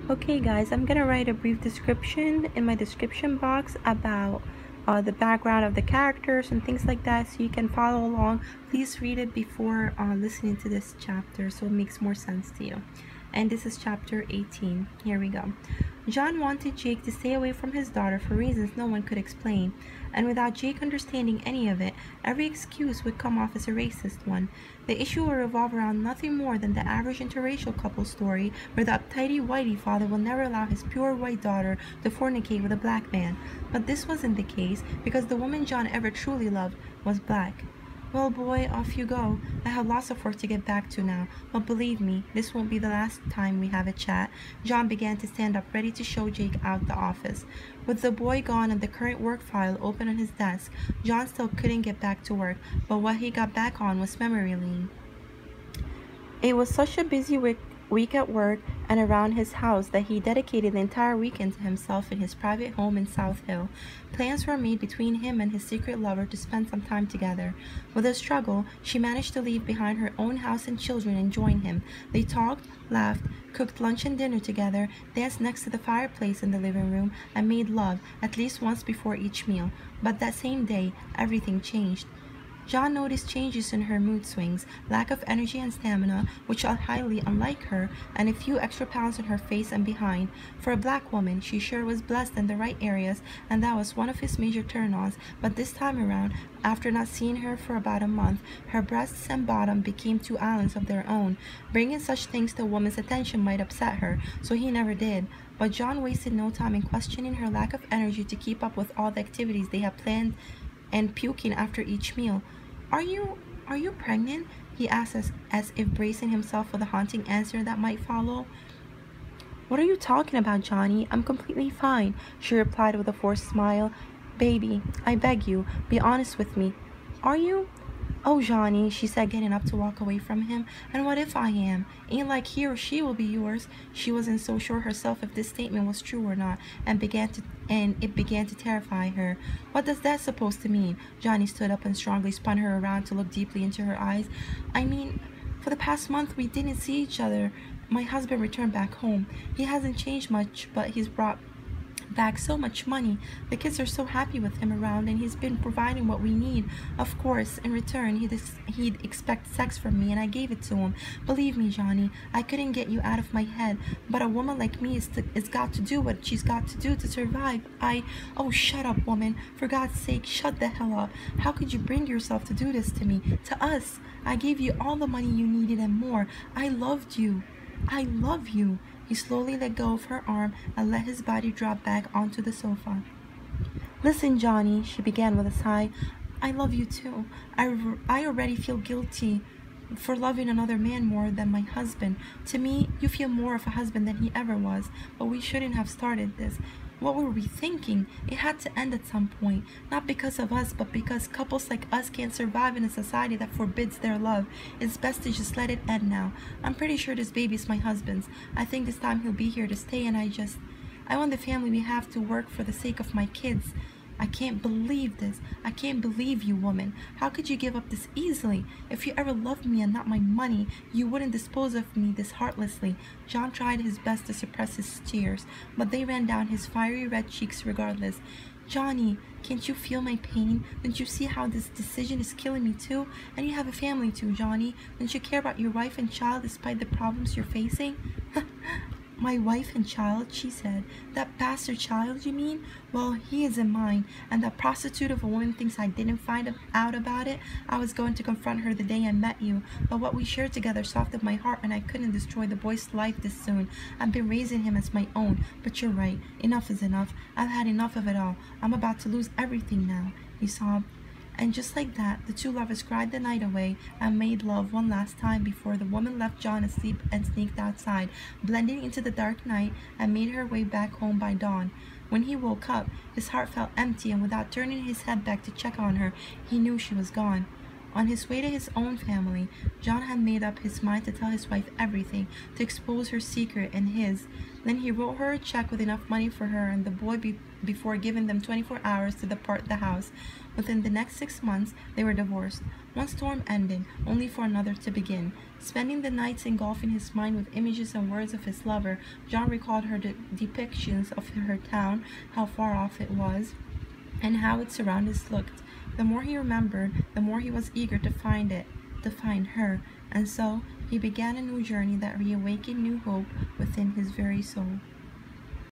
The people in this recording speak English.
Okay guys, I'm gonna write a brief description in my description box about the background of the characters and things like that so you can follow along. Please read it before listening to this chapter so it makes more sense to you. And this is chapter 18. Here we go. John wanted Jake to stay away from his daughter for reasons no one could explain, and without Jake understanding any of it, every excuse would come off as a racist one. The issue will revolve around nothing more than the average interracial couple story where the uptighty whitey father will never allow his pure white daughter to fornicate with a black man. But this wasn't the case because the woman John ever truly loved was black. Well, boy, off you go. I have lots of work to get back to now, but believe me, this won't be the last time we have a chat. John began to stand up, ready to show Jake out the office. With the boy gone and the current work file open on his desk, John still couldn't get back to work, but what he got back on was memory lane. It was such a busy week at work and around his house that he dedicated the entire weekend to himself in his private home in South Hill. Plans were made between him and his secret lover to spend some time together. With a struggle, she managed to leave behind her own house and children and join him. They talked, laughed, cooked lunch and dinner together, danced next to the fireplace in the living room, and made love at least once before each meal. But that same day, everything changed. John noticed changes in her mood swings, lack of energy and stamina, which are highly unlike her, and a few extra pounds on her face and behind. For a black woman, she sure was blessed in the right areas, and that was one of his major turn-ons. But this time around, after not seeing her for about a month, her breasts and bottom became two islands of their own. Bringing such things to a woman's attention might upset her, so he never did. But John wasted no time in questioning her lack of energy to keep up with all the activities they had planned and puking after each meal. Are you pregnant? He asked as if bracing himself for the haunting answer that might follow. What are you talking about, Johnny? I'm completely fine, she replied with a forced smile. Baby, I beg you, be honest with me. Are you? Oh, Johnny, she said, getting up to walk away from him. And what if I am? Ain't like he or she will be yours. She wasn't so sure herself if this statement was true or not, and it began to terrify her. What does that supposed to mean? Johnny stood up and strongly spun her around to look deeply into her eyes. I mean, for the past month we didn't see each other. My husband returned back home. He hasn't changed much, but he's brought back so much money. The kids are so happy with him around, and he's been providing what we need. Of course, in return, he'd expect sex from me, and I gave it to him. Believe me, Johnny, I couldn't get you out of my head, but a woman like me is got to do what she's got to do to survive. Oh, shut up, woman. For God's sake, shut the hell up. How could you bring yourself to do this to me? To us. I gave you all the money you needed and more. I loved you. I love you. He slowly let go of her arm and let his body drop back onto the sofa. Listen, Johnny, she began with a sigh. I love you too. I already feel guilty for loving another man more than my husband. To me, you feel more of a husband than he ever was, but we shouldn't have started this. What were we thinking? It had to end at some point, not because of us, but because couples like us can't survive in a society that forbids their love. It's best to just let it end now. I'm pretty sure this baby's my husband's. I think this time he'll be here to stay, and I want the family we have to work for the sake of my kids. I can't believe this. I can't believe you, woman. How could you give up this easily? If you ever loved me and not my money, you wouldn't dispose of me this heartlessly. John tried his best to suppress his tears, but they ran down his fiery red cheeks regardless. Johnny, can't you feel my pain? Don't you see how this decision is killing me too? And you have a family too, Johnny. Don't you care about your wife and child despite the problems you're facing? My wife and child, she said. That bastard child, you mean? Well, he isn't mine, and that prostitute of a woman thinks I didn't find out about it. I was going to confront her the day I met you, but what we shared together softened my heart, and I couldn't destroy the boy's life this soon. I've been raising him as my own, but you're right. Enough is enough. I've had enough of it all. I'm about to lose everything now, he sobbed. And just like that, the two lovers cried the night away and made love one last time before the woman left John asleep and sneaked outside, blending into the dark night, and made her way back home by dawn. When he woke up, his heart felt empty, and without turning his head back to check on her, he knew she was gone. On his way to his own family, John had made up his mind to tell his wife everything, to expose her secret and his. Then he wrote her a check with enough money for her and the boy before giving them 24 hours to depart the house. Within the next 6 months, they were divorced. One storm ended, only for another to begin. Spending the nights engulfing his mind with images and words of his lover, John recalled her depictions of her town, how far off it was, and how its surroundings looked. The more he remembered, the more he was eager to find her, and so he began a new journey that reawakened new hope within his very soul.